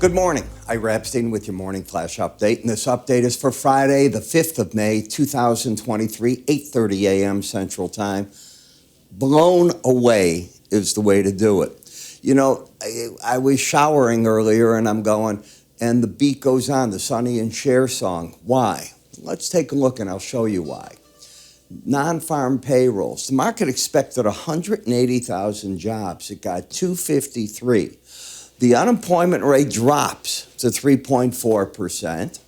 Good morning. Ira Epstein with your morning flash update. And this update is for Friday, the 5th of May, 2023, 8:30 a.m. Central Time. Blown away is the way to do it. You know, I was showering earlier and I'm going, and the beat goes on, the Sonny and Cher song. Why? Let's take a look and I'll show you why. Non-farm payrolls. The market expected 180,000 jobs. It got 253. The unemployment rate drops to 3.4%.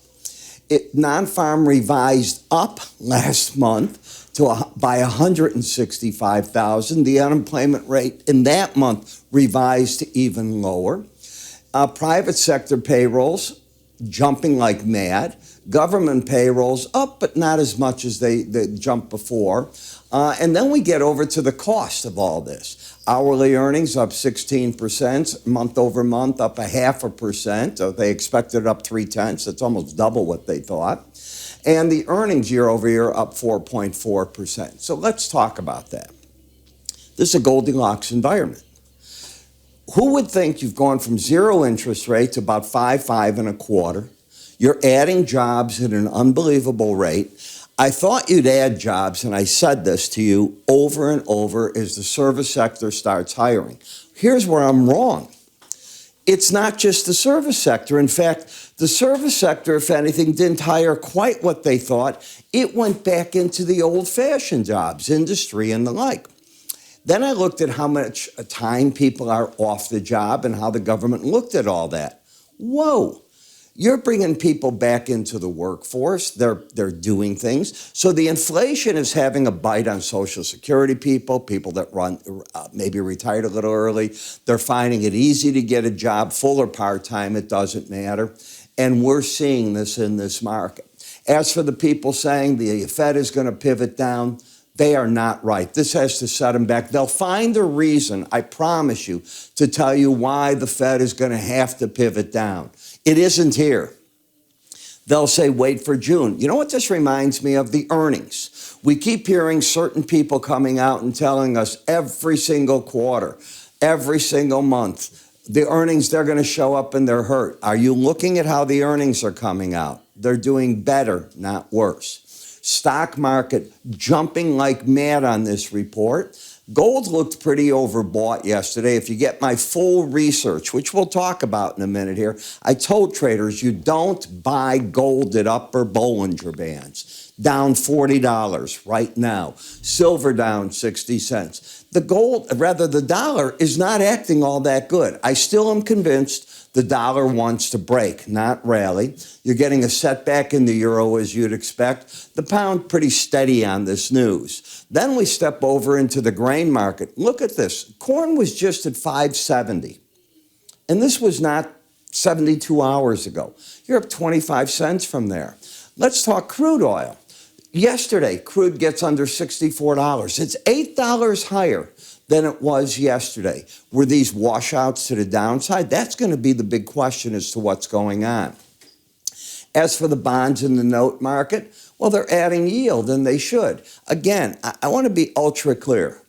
Non-farm revised up last month by 165,000. The unemployment rate in that month revised to even lower. Private sector payrolls jumping like mad. Government payrolls up, but not as much as they jumped before. And then we get over to the cost of all this. Hourly earnings up 16%, month over month up 0.5%. They expected it up 0.3. That's almost double what they thought. And the earnings year over year up 4.4%. So let's talk about that. This is a Goldilocks environment. Who would think you've gone from zero interest rate to about 5.25? You're adding jobs at an unbelievable rate. I thought you'd add jobs, and I said this to you over and over as the service sector starts hiring. Here's where I'm wrong. It's not just the service sector. In fact, the service sector, if anything, didn't hire quite what they thought. It went back into the old-fashioned jobs, industry and the like. Then I looked at how much time people are off the job and how the government looked at all that. Whoa. You're bringing people back into the workforce. They're doing things. So the inflation is having a bite on Social Security people that maybe retired a little early. They're finding it easy to get a job, full or part-time, it doesn't matter. And we're seeing this in this market. As for the people saying the Fed is going to pivot down, they are not right. This has to set them back. They'll find a reason, I promise you, to tell you why the Fed is going to have to pivot down. It isn't here. They'll say, wait for June. You know what this reminds me of? The earnings. We keep hearing certain people coming out and telling us every single quarter, every single month, the earnings, they're going to show up and they're hurt. Are you looking at how the earnings are coming out? They're doing better, not worse. Stock market jumping like mad on this report. Gold looked pretty overbought yesterday. If you get my full research, which we'll talk about in a minute here, I told traders you don't buy gold at upper Bollinger Bands. Down $40 right now. Silver down 60 cents. The dollar is not acting all that good. I still am convinced the dollar wants to break, not rally. You're getting a setback in the euro as you'd expect. The pound pretty steady on this news. Then we step over into the grain market. Look at this. Corn was just at $5.70. And this was not 72 hours ago. You're up 25 cents from there. Let's talk crude oil. Yesterday, crude gets under $64. It's $8 higher than it was yesterday. Were these washouts to the downside? That's going to be the big question as to what's going on. As for the bonds in the note market, well, they're adding yield, and they should. Again, I want to be ultra clear.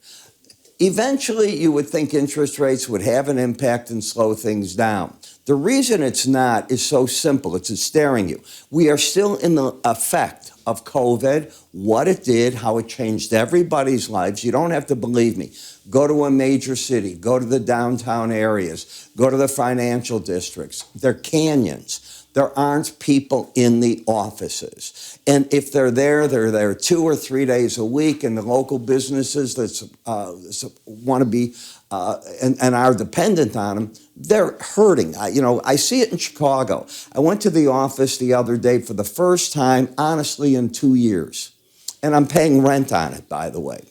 Eventually, you would think interest rates would have an impact and slow things down. The reason it's not is so simple. It's staring you. We are still in the effect of COVID, what it did, how it changed everybody's lives. You don't have to believe me. Go to a major city. Go to the downtown areas. Go to the financial districts. They're canyons. There aren't people in the offices. And if they're there 2 or 3 days a week, and the local businesses that want to be and are dependent on them, they're hurting. I see it in Chicago. I went to the office the other day for the first time, honestly, in 2 years. And I'm paying rent on it, by the way.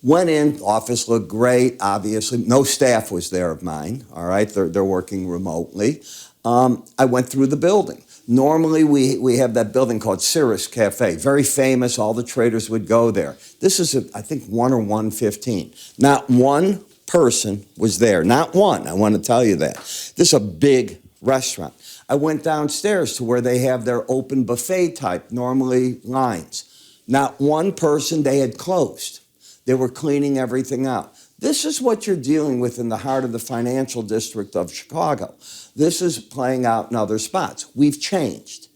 Went in, office looked great, obviously. No staff was there of mine, all right? They're working remotely. I went through the building. Normally, we have that building called Cirrus Cafe, very famous. All the traders would go there. This is, I think, 1 or 115. Not one person was there. Not one. I want to tell you that. This is a big restaurant. I went downstairs to where they have their open buffet type, normally lines. Not one person, they had closed. They were cleaning everything out. This is what you're dealing with in the heart of the financial district of Chicago. This is playing out in other spots. We've changed.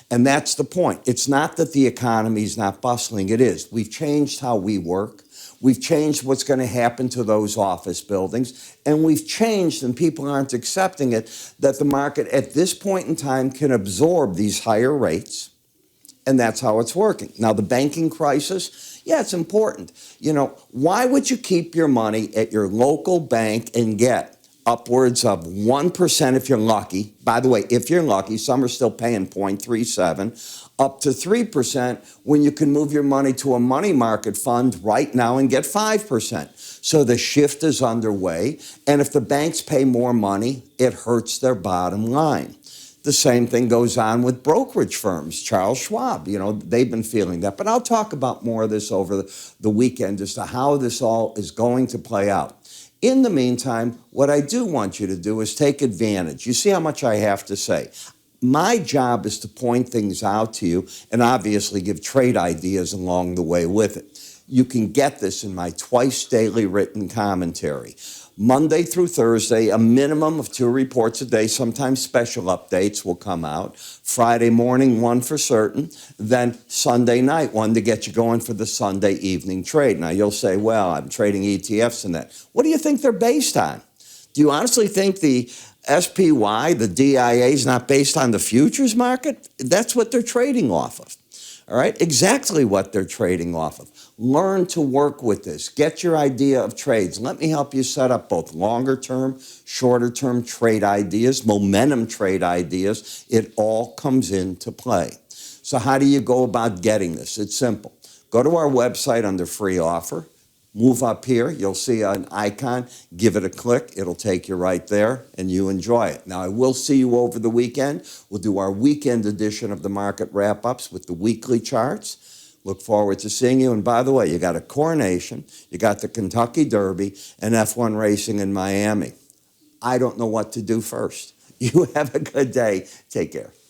And that's the point. It's not that the economy is not bustling. It is. We've changed how we work. We've changed what's going to happen to those office buildings. And we've changed, and people aren't accepting it, that the market at this point in time can absorb these higher rates. And that's how it's working. Now, the banking crisis, yeah, it's important. You know, why would you keep your money at your local bank and get upwards of 1% if you're lucky? By the way, if you're lucky, some are still paying 0.37, up to 3% when you can move your money to a money market fund right now and get 5%. So the shift is underway, and if the banks pay more money, it hurts their bottom line. The same thing goes on with brokerage firms. Charles Schwab, you know, they've been feeling that. But I'll talk about more of this over the weekend as to how this all is going to play out. In the meantime, what I do want you to do is take advantage. You see how much I have to say. My job is to point things out to you and obviously give trade ideas along the way with it. You can get this in my twice daily written commentary. Monday through Thursday, a minimum of 2 reports a day. Sometimes special updates will come out. Friday morning, one for certain. Then Sunday night, one to get you going for the Sunday evening trade. Now, you'll say, well, I'm trading ETFs and that. What do you think they're based on? Do you honestly think the SPY, the DIA, is not based on the futures market? That's what they're trading off of. All right, exactly what they're trading off of. Learn to work with this. Get your idea of trades. Let me help you set up both longer term, shorter term trade ideas, momentum trade ideas. It all comes into play. So how do you go about getting this? It's simple. Go to our website under free offer. Move up here, you'll see an icon, give it a click, it'll take you right there, and you enjoy it. Now, I will see you over the weekend. We'll do our weekend edition of the market wrap-ups with the weekly charts. Look forward to seeing you. And by the way, you got a coronation, you got the Kentucky Derby, and F1 racing in Miami. I don't know what to do first. You have a good day. Take care.